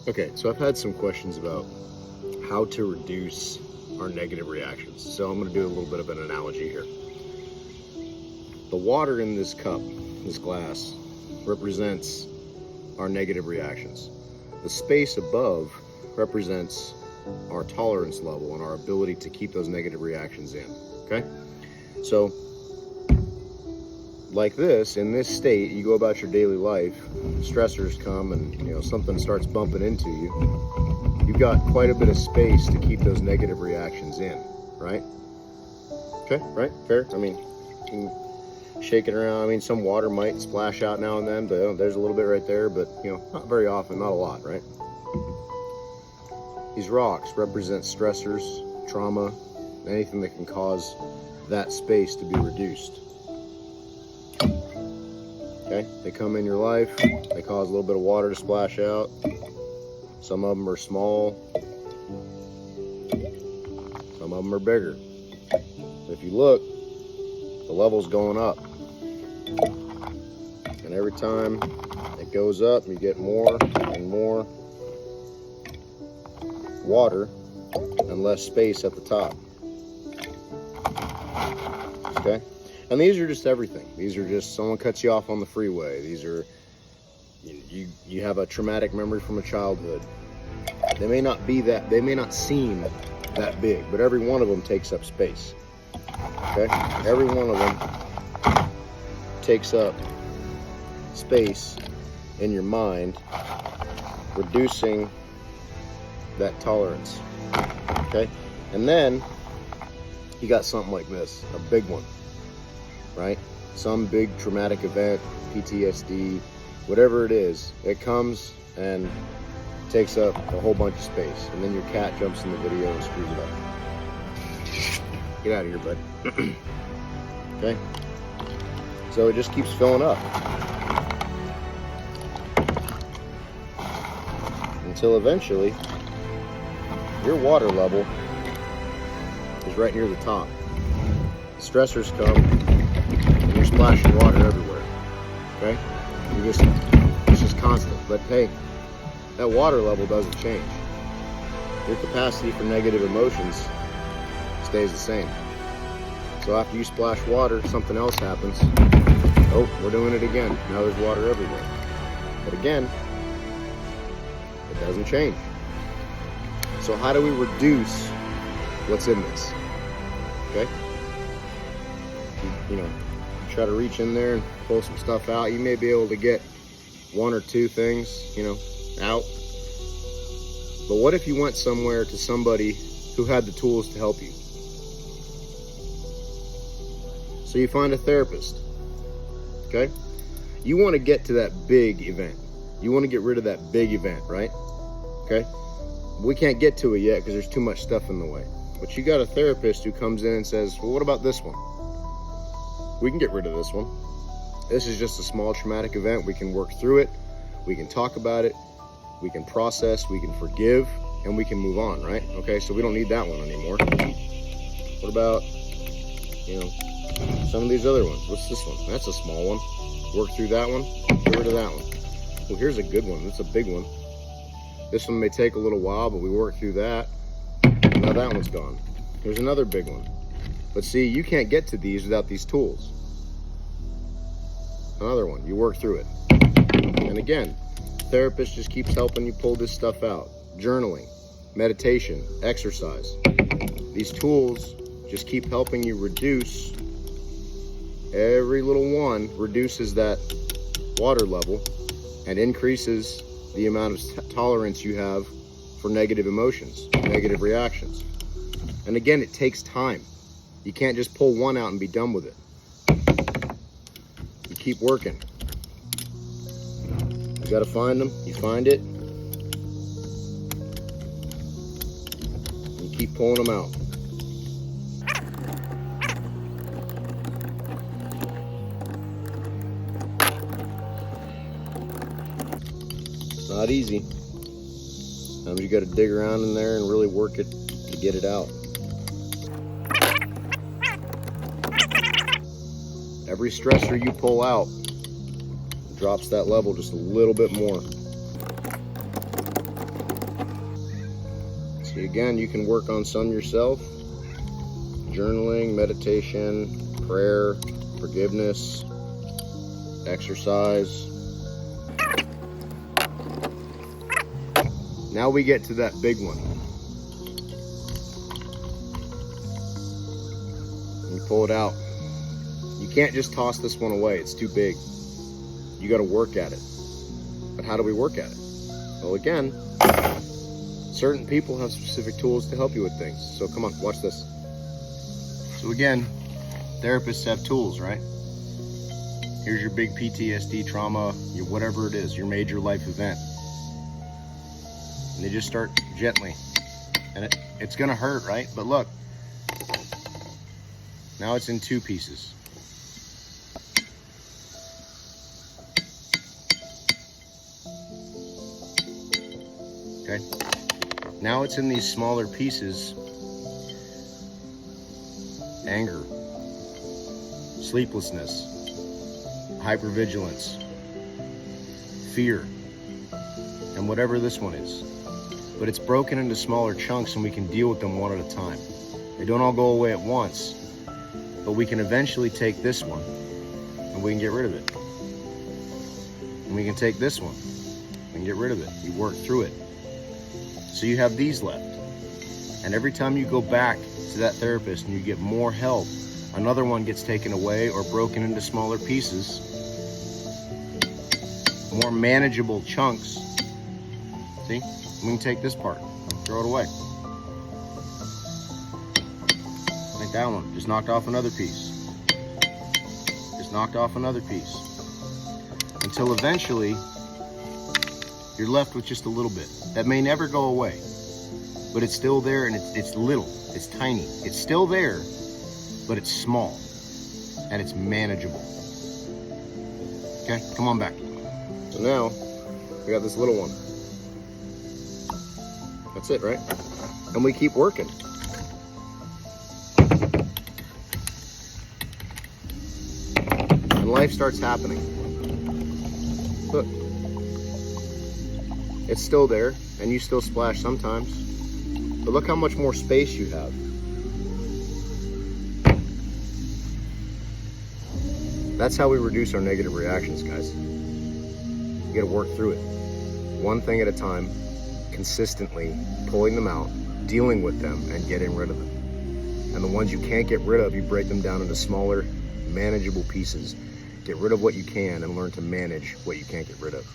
Okay, so I've had some questions about how to reduce our negative reactions. So I'm going to do a little bit of an analogy here. The water in this cup, this glass, represents our negative reactions. The space above represents our tolerance level and our ability to keep those negative reactions in. Okay? So, like this, in this state, you go about your daily life, stressors come and something starts bumping into you. You've got quite a bit of space to keep those negative reactions in, right? Okay, right? Fair? I mean, you can shake it around. I mean, some water might splash out now and then, but there's a little bit right there, but not very often, not a lot, right? These rocks represent stressors, trauma, anything that can cause that space to be reduced. Okay, they come in your life, they cause a little bit of water to splash out. Some of them are small, some of them are bigger. If you look, the level's going up. And every time it goes up, you get more and more water and less space at the top. Okay? And these are just everything. These are just someone cuts you off on the freeway. These are, you have a traumatic memory from a childhood. They may not seem that big, but every one of them takes up space. Okay? Every one of them takes up space in your mind, reducing that tolerance. Okay? And then you got something like this, a big one. Right? Some big traumatic event, PTSD, whatever it is, it comes and takes up a whole bunch of space. And then your cat jumps in the video and screws it up. Get out of here, bud. Okay? So it just keeps filling up. Until eventually, your water level is right near the top. Stressors come, you're splashing water everywhere. Okay? It's just constant. But hey, that water level doesn't change. Your capacity for negative emotions stays the same. So after you splash water, something else happens. Oh, we're doing it again. Now there's water everywhere. But again, it doesn't change. So how do we reduce what's in this? Okay? Try to reach in there and pull some stuff out. You may be able to get one or two things, out. But what if you went somewhere to somebody who had the tools to help you? So you find a therapist, okay? You want to get to that big event. You want to get rid of that big event, right? Okay? We can't get to it yet because there's too much stuff in the way. But you got a therapist who comes in and says, well, what about this one? We can get rid of this one. This is just a small traumatic event. We can work through it. We can talk about it. We can process. We can forgive. And we can move on, right? Okay, so we don't need that one anymore. What about, some of these other ones? What's this one? That's a small one. Work through that one. Get rid of that one. Well, here's a good one. That's a big one. This one may take a little while, but we work through that. Now that one's gone. Here's another big one. But see, you can't get to these without these tools. Another one, you work through it. And again, therapist just keeps helping you pull this stuff out. Journaling, meditation, exercise. These tools just keep helping you reduce. Every little one reduces that water level and increases the amount of tolerance you have for negative emotions, negative reactions. And again, it takes time. You can't just pull one out and be done with it. You keep working. You gotta find them, you find it, and you keep pulling them out. It's not easy. Sometimes you gotta dig around in there and really work it to get it out. Every stressor you pull out drops that level just a little bit more. See, again, you can work on some yourself. Journaling, meditation, prayer, forgiveness, exercise. Now we get to that big one. You pull it out. You can't just toss this one away. It's too big. You got to work at it. But how do we work at it? Well, again, certain people have specific tools to help you with things. So come on, watch this. So again, therapists have tools, right? Here's your big PTSD trauma, your whatever it is, your major life event. And they just start gently. And it's gonna hurt, right? But look, now it's in 2 pieces. Okay, now it's in these smaller pieces. Anger, sleeplessness, hypervigilance, fear, and whatever this one is. But it's broken into smaller chunks and we can deal with them one at a time. They don't all go away at once, but we can eventually take this one and we can get rid of it. And we can take this one and get rid of it. You work through it. So you have these left. And every time you go back to that therapist and you get more help, another one gets taken away or broken into smaller pieces, more manageable chunks. See? We can take this part, throw it away. Like that one, just knocked off another piece. Just knocked off another piece. Until eventually, you're left with just a little bit. That may never go away, but it's still there and it's little, it's tiny. It's still there, but it's small and it's manageable. Okay, come on back. So now, we got this little one. That's it, right? And we keep working. And life starts happening. Look. It's still there, and you still splash sometimes. But look how much more space you have. That's how we reduce our negative reactions, guys. You gotta work through it. One thing at a time, consistently pulling them out, dealing with them, and getting rid of them. And the ones you can't get rid of, you break them down into smaller, manageable pieces. Get rid of what you can and learn to manage what you can't get rid of.